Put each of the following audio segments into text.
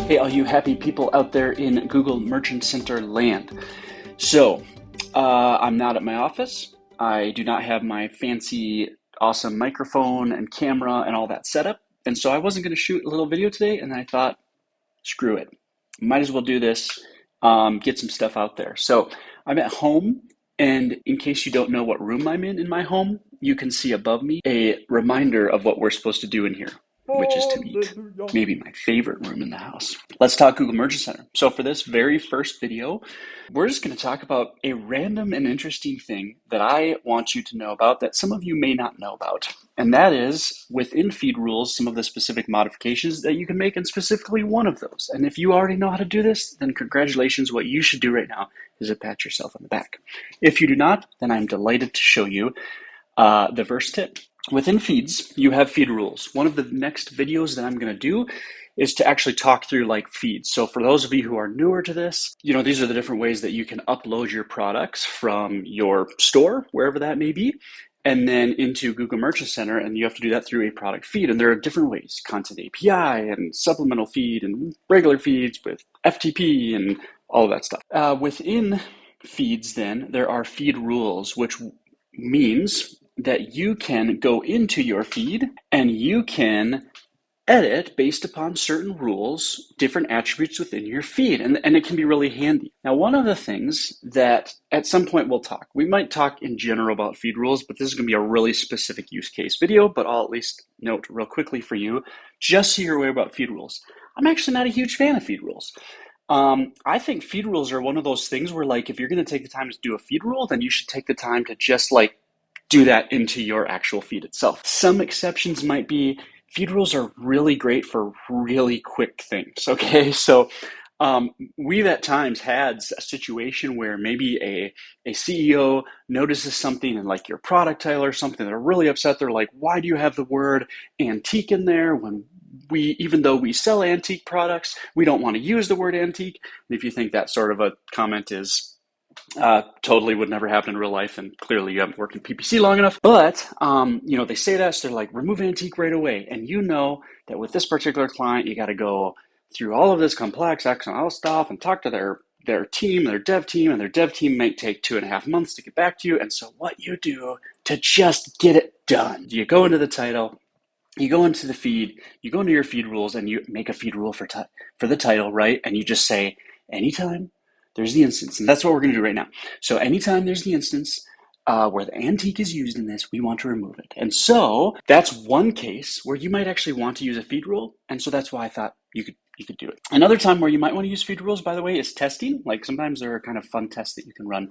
Hey, all you happy people out there in Google Merchant Center land. So, I'm not at my office. I do not have my fancy, awesome microphone and camera and all that set up. And so I wasn't going to shoot a little video today. And then I thought, screw it. Might as well do this, get some stuff out there. So I'm at home. And in case you don't know what room I'm in my home, you can see above me a reminder of what we're supposed to do in here, which is to meet. Maybe my favorite room in the house. Let's talk Google Merchant Center. So for this very first video, we're just going to talk about a random and interesting thing that I want you to know about that some of you may not know about. And that is within feed rules, some of the specific modifications that you can make, and specifically one of those. And if you already know how to do this, then congratulations. What you should do right now is to pat yourself on the back. If you do not, then I'm delighted to show you the first tip. Within feeds, you have feed rules. One of the next videos that I'm going to do is to actually talk through like feeds. So for those of you who are newer to this, these are the different ways that you can upload your products from your store, wherever that may be, and then into Google Merchant Center, and you have to do that through a product feed. And there are different ways: content API and supplemental feed and regular feeds with FTP and all of that stuff. Within feeds, then, there are feed rules, which means that you can go into your feed and you can edit based upon certain rules, different attributes within your feed, and it can be really handy. Now, one of the things that at some point we might talk in general about feed rules, but this is going to be a really specific use case video, but I'll at least note real quickly for you, just so you're aware about feed rules. I'm actually not a huge fan of feed rules. I think feed rules are one of those things where, like, if you're going to take the time to do a feed rule, then you should take the time to just do that into your actual feed itself. Some exceptions might be feed rules are really great for really quick things, okay? So we've at times had a situation where maybe a CEO notices something in like your product title or something. They're really upset. They're like, why do you have the word antique in there when even though we sell antique products, we don't want to use the word antique? And if you think that sort of a comment is totally would never happen in real life, and clearly you haven't worked in PPC long enough. But they say that, so they're like, remove antique right away. And you know that with this particular client, you got to go through all of this complex XML stuff and talk to their team, their dev team, and their dev team might take 2.5 months to get back to you. And so what you do to just get it done, you go into the title, you go into the feed, you go into your feed rules, and you make a feed rule for the title, right? And you just say, anytime there's the instance, and that's what we're going to do right now. So anytime there's the instance where the antique is used in this, we want to remove it. And so that's one case where you might actually want to use a feed rule. And so that's why I thought you could do it. Another time where you might want to use feed rules, by the way, is testing. Like sometimes there are kind of fun tests that you can run.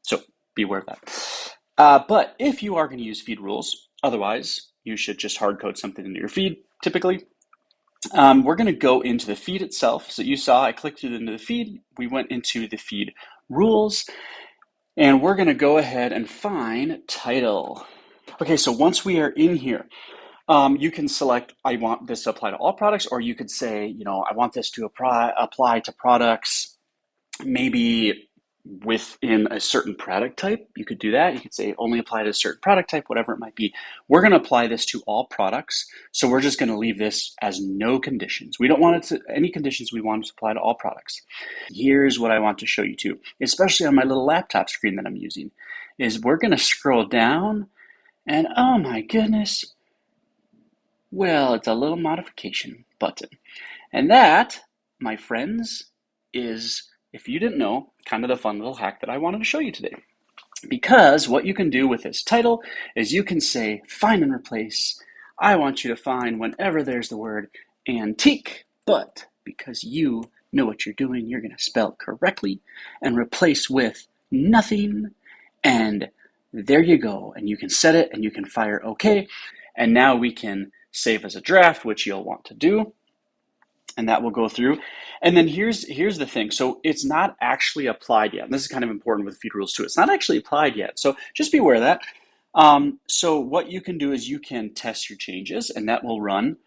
So be aware of that. But if you are going to use feed rules, otherwise you should just hard code something into your feed typically. We're going to go into the feed itself. So you saw I clicked it into the feed. We went into the feed rules, and we're going to go ahead and find title. Okay, so once we are in here, you can select, I want this to apply to all products, or you could say, I want this to apply to products maybe within a certain product type. You could do that. You could say only apply to a certain product type, whatever it might be. We're going to apply this to all products. So we're just going to leave this as no conditions. We don't want it to any conditions. We want it to apply to all products. Here's what I want to show you too, especially on my little laptop screen that I'm using, is we're going to scroll down and oh my goodness, well, it's a little modification button. And that, my friends, is, if you didn't know, kind of the fun little hack that I wanted to show you today. Because what you can do with this title is you can say, find and replace. I want you to find whenever there's the word antique, but because you know what you're doing, you're going to spell it correctly and replace with nothing. And there you go. And you can set it and you can fire OK. And now we can save as a draft, which you'll want to do. And that will go through. And then here's the thing. So it's not actually applied yet. And this is kind of important with feed rules too. It's not actually applied yet. So just be aware of that. So what you can do is you can test your changes, and that will run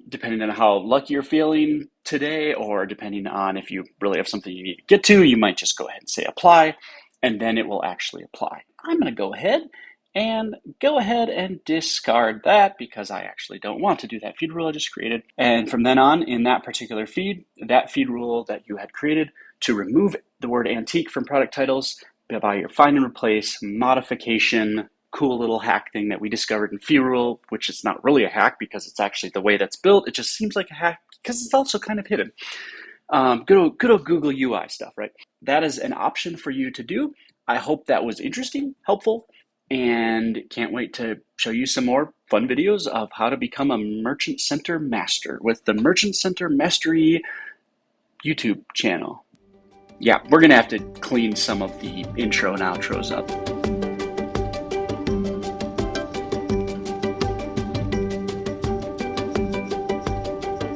depending on how lucky you're feeling today, or depending on if you really have something you need to get to, you might just go ahead and say apply, and then it will actually apply. I'm going to go ahead and go ahead and discard that because I actually don't want to do that feed rule I just created. And from then on, in that particular feed, that feed rule that you had created to remove the word antique from product titles by your find and replace modification, cool little hack thing that we discovered in feed rule, which is not really a hack because it's actually the way that's built. It just seems like a hack because it's also kind of hidden. Good old Google UI stuff, right? That is an option for you to do. I hope that was interesting, helpful, and can't wait to show you some more fun videos of how to become a Merchant Center master with the Merchant Center Mastery YouTube channel. Yeah, we're gonna have to clean some of the intro and outros up.